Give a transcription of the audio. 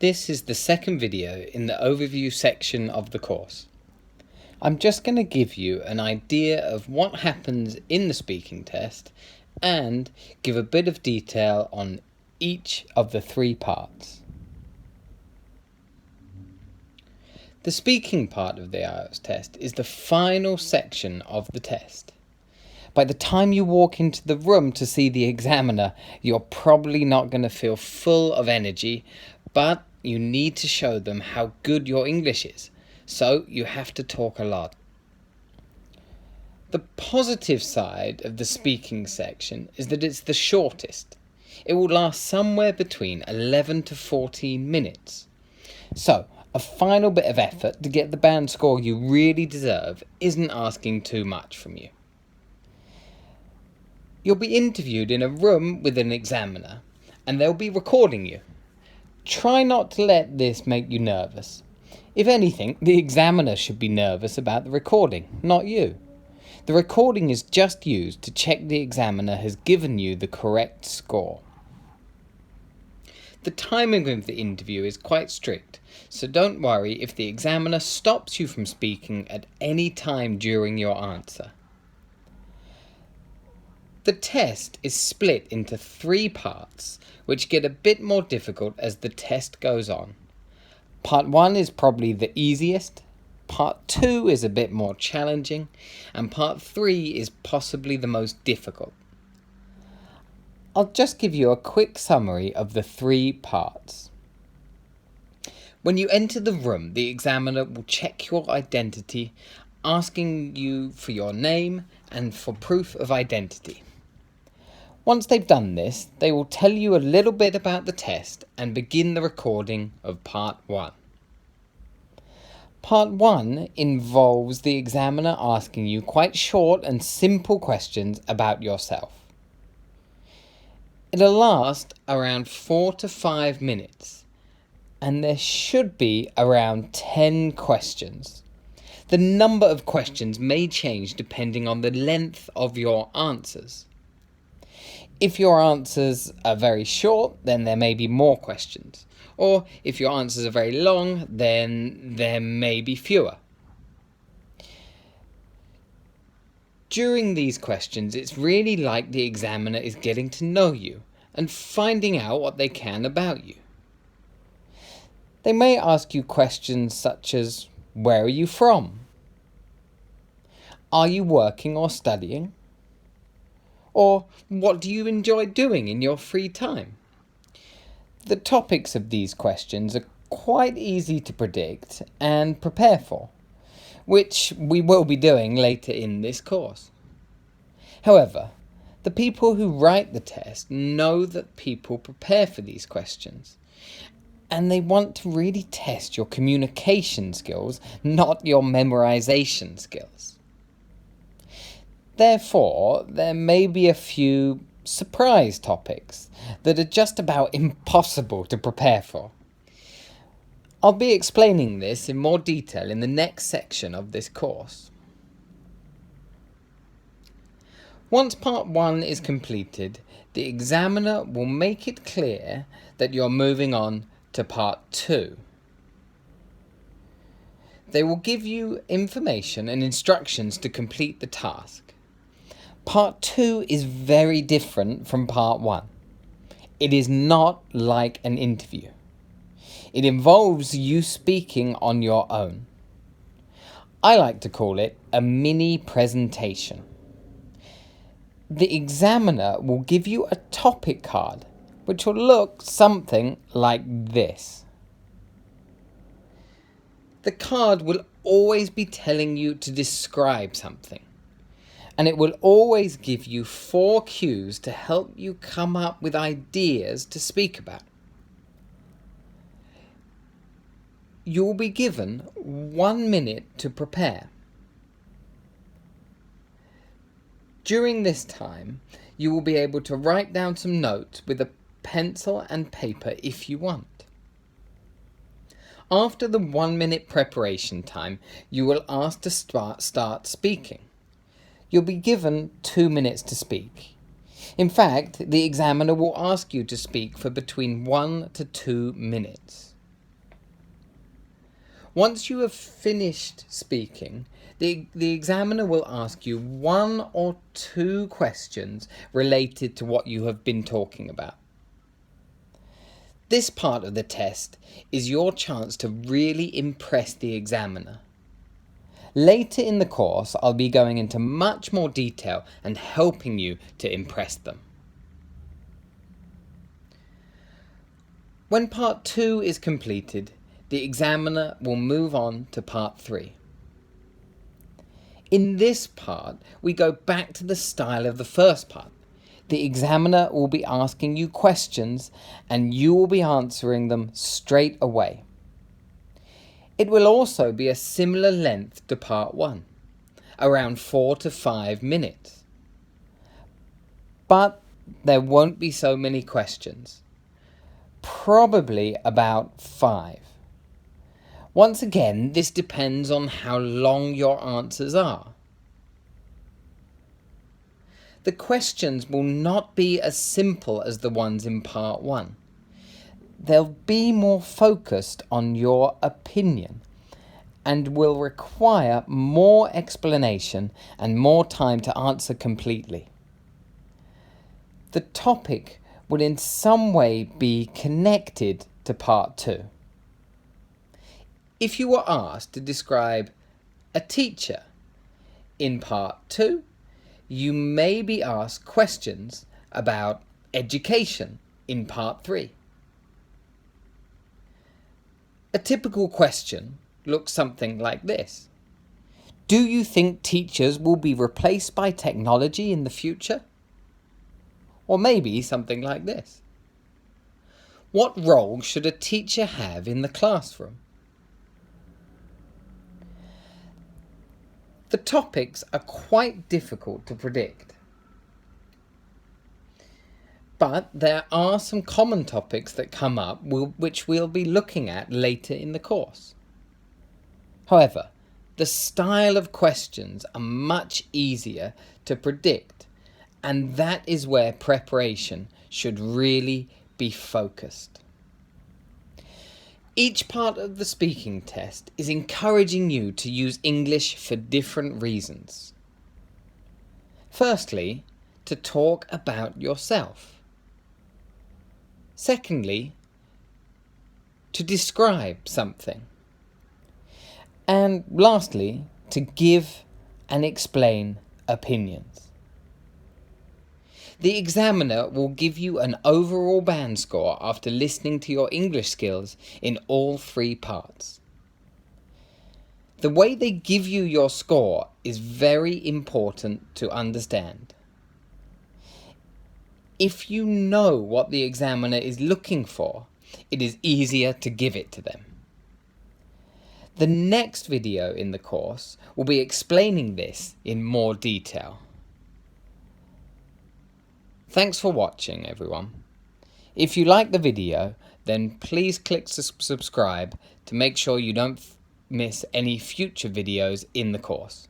This is the second video in the overview section of the course. I'm just going to give you an idea of what happens in the speaking test and give a bit of detail on each of the three parts. The speaking part of the IELTS test is the final section of the test. By the time you walk into the room to see the examiner, you're probably not going to feel full of energy, but you need to show them how good your English is, so you have to talk a lot. The positive side of the speaking section is that it's the shortest. It will last somewhere between 11 to 14 minutes. So, a final bit of effort to get the band score you really deserve isn't asking too much from you. You'll be interviewed in a room with an examiner, and they'll be recording you. Try not to let this make you nervous. If anything, the examiner should be nervous about the recording, not you. The recording is just used to check the examiner has given you the correct score. The timing of the interview is quite strict, so don't worry if the examiner stops you from speaking at any time during your answer. The test is split into three parts, which get a bit more difficult as the test goes on. Part 1 is probably the easiest, Part 2 is a bit more challenging, and Part 3 is possibly the most difficult. I'll just give you a quick summary of the three parts. When you enter the room, the examiner will check your identity, asking you for your name and for proof of identity. Once they've done this, they will tell you a little bit about the test and begin the recording of Part 1. Part 1 involves the examiner asking you quite short and simple questions about yourself. It'll last around 4 to 5 minutes, and there should be around 10 questions. The number of questions may change depending on the length of your answers. If your answers are very short, then there may be more questions. Or if your answers are very long, then there may be fewer. During these questions, it's really like the examiner is getting to know you and finding out what they can about you. They may ask you questions such as, where are you from? Are you working or studying? Or what do you enjoy doing in your free time? The topics of these questions are quite easy to predict and prepare for, which we will be doing later in this course. However, the people who write the test know that people prepare for these questions, and they want to really test your communication skills, not your memorization skills. Therefore, there may be a few surprise topics that are just about impossible to prepare for. I'll be explaining this in more detail in the next section of this course. Once Part 1 is completed, the examiner will make it clear that you're moving on to Part 2. They will give you information and instructions to complete the task. Part 2 is very different from Part 1. It is not like an interview. It involves you speaking on your own. I like to call it a mini presentation. The examiner will give you a topic card, which will look something like this. The card will always be telling you to describe something, and it will always give you 4 cues to help you come up with ideas to speak about. You will be given 1 minute to prepare. During this time, you will be able to write down some notes with a pencil and paper if you want. After the 1 minute preparation time, you will ask to start speaking. You'll be given 2 minutes to speak. In fact, the examiner will ask you to speak for between 1 to 2 minutes. Once you have finished speaking, the examiner will ask you 1 or 2 questions related to what you have been talking about. This part of the test is your chance to really impress the examiner. Later in the course, I'll be going into much more detail and helping you to impress them. When part 2 is completed, the examiner will move on to part 3. In this part, we go back to the style of the first part. The examiner will be asking you questions and you will be answering them straight away. It will also be a similar length to part 1, around 4 to 5 minutes. But there won't be so many questions. Probably about 5. Once again, this depends on how long your answers are. The questions will not be as simple as the ones in part 1. They'll be more focused on your opinion and will require more explanation and more time to answer completely. The topic will in some way be connected to part 2. If you were asked to describe a teacher in part 2, you may be asked questions about education in part 3. A typical question looks something like this. Do you think teachers will be replaced by technology in the future? Or maybe something like this. What role should a teacher have in the classroom? The topics are quite difficult to predict. But there are some common topics that come up which we'll be looking at later in the course. However, the style of questions are much easier to predict, and that is where preparation should really be focused. Each part of the speaking test is encouraging you to use English for different reasons. Firstly, to talk about yourself. Secondly, to describe something. And lastly, to give and explain opinions. The examiner will give you an overall band score after listening to your English skills in all 3 parts. The way they give you your score is very important to understand. If you know what the examiner is looking for, it is easier to give it to them. The next video in the course will be explaining this in more detail. Thanks for watching, everyone. If you like the video, then please click subscribe to make sure you don't miss any future videos in the course.